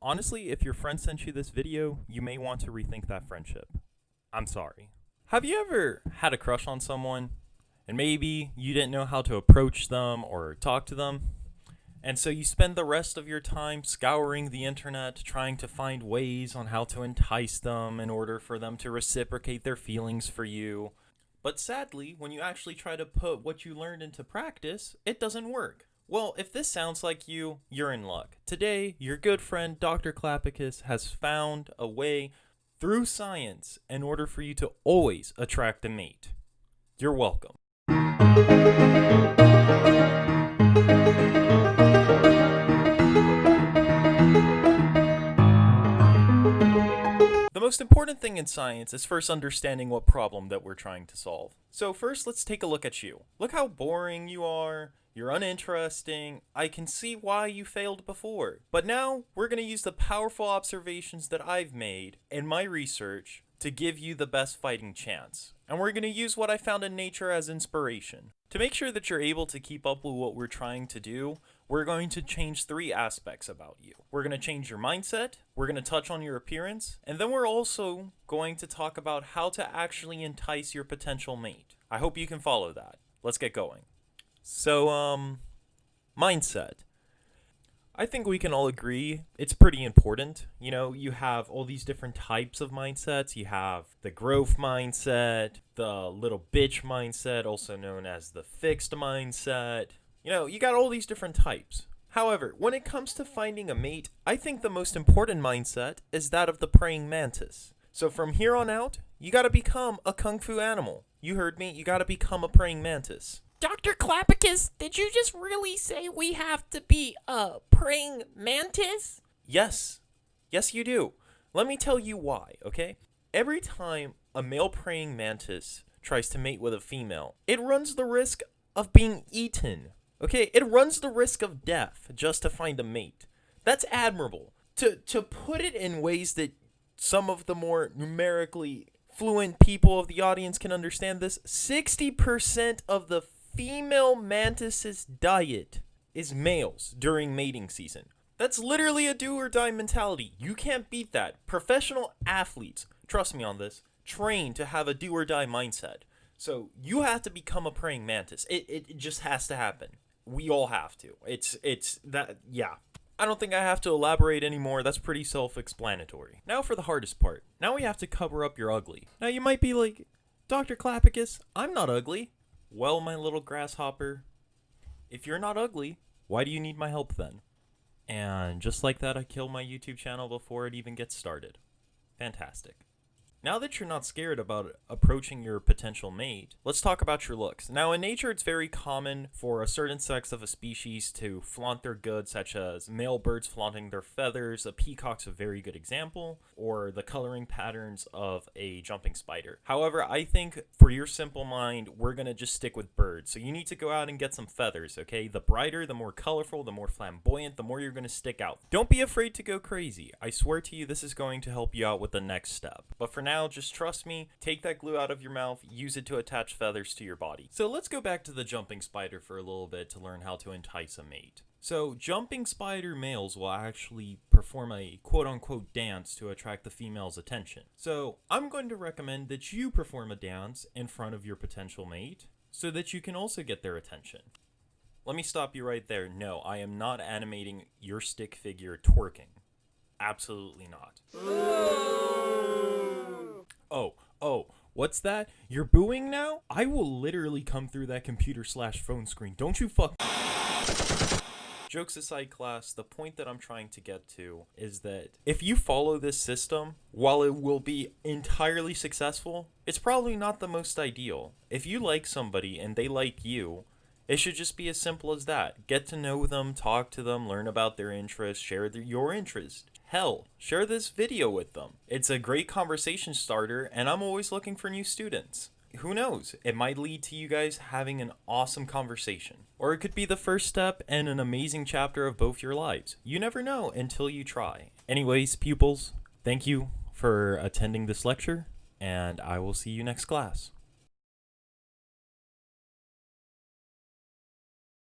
Honestly, if your friend sent you this video, you may want to rethink that friendship. I'm sorry. Have you ever had a crush on someone, and maybe you didn't know how to approach them or talk to them? And so you spend the rest of your time scouring the internet trying to find ways on how to entice them in order for them to reciprocate their feelings for you. But sadly, when you actually try to put what you learned into practice, it doesn't work. Well, if this sounds like you, you're in luck. Today, your good friend Dr. Clapicus has found a way through science in order for you to always attract a mate. You're welcome. The most important thing in science is first understanding what problem that we're trying to solve. So first, let's take a look at you. Look how boring you are. You're uninteresting. I can see why you failed before. But now, we're going to use the powerful observations that I've made in my research to give you the best fighting chance. And we're going to use what I found in nature as inspiration. To make sure that you're able to keep up with what we're trying to do, we're going to change 3 aspects about you. We're going to change your mindset, we're going to touch on your appearance, and then we're also going to talk about how to actually entice your potential mate. I hope you can follow that. Let's get going. So, mindset. I think we can all agree it's pretty important. You know, you have all these different types of mindsets. You have the growth mindset, the little bitch mindset, also known as the fixed mindset. You know, you got all these different types. However, when it comes to finding a mate, I think the most important mindset is that of the praying mantis. So from here on out, you gotta become a kung fu animal. You heard me, you gotta become a praying mantis. Dr. Clapicus, did you just really say we have to be a praying mantis? Yes. Yes, you do. Let me tell you why, okay? Every time a male praying mantis tries to mate with a female, it runs the risk of being eaten, okay? It runs the risk of death just to find a mate. That's admirable. To put it in ways that some of the more numerically fluent people of the audience can understand this, 60% of the female mantis's diet is males during mating season. That's literally a do or die mentality. You can't beat that. Professional athletes, trust me on this, train to have a do or die mindset. So you have to become a praying mantis. It just has to happen. We all have to. It's that, yeah. I don't think I have to elaborate anymore. That's pretty self-explanatory. Now for the hardest part. Now we have to cover up your ugly. Now you might be like, Dr. Clapicus, I'm not ugly. Well, my little grasshopper, if you're not ugly, why do you need my help then? And just like that, I kill my YouTube channel before it even gets started. Fantastic. Now that you're not scared about approaching your potential mate, let's talk about your looks. Now, in nature, it's very common for a certain sex of a species to flaunt their goods, such as male birds flaunting their feathers. A peacock's a very good example, or the coloring patterns of a jumping spider. However, I think for your simple mind, we're going to just stick with birds. So you need to go out and get some feathers, okay? The brighter, the more colorful, the more flamboyant, the more you're going to stick out. Don't be afraid to go crazy. I swear to you, this is going to help you out with the next step. But for now, just trust me, take that glue out of your mouth, use it to attach feathers to your body. So let's go back to the jumping spider for a little bit to learn how to entice a mate. So jumping spider males will actually perform a quote-unquote dance to attract the female's attention. So I'm going to recommend that you perform a dance in front of your potential mate so that you can also get their attention. Let me stop you right there. No, I am not animating your stick figure twerking. Absolutely not. Oh, what's that? You're booing now? I will literally come through that computer/phone screen. Don't you fuck... Jokes aside, class, the point that I'm trying to get to is that if you follow this system, while it will be entirely successful, it's probably not the most ideal. If you like somebody and they like you, it should just be as simple as that. Get to know them, talk to them, learn about their interests, share your interest. Hell, share this video with them. It's a great conversation starter, and I'm always looking for new students. Who knows? It might lead to you guys having an awesome conversation. Or it could be the first step in an amazing chapter of both your lives. You never know until you try. Anyways, pupils, thank you for attending this lecture, and I will see you next class.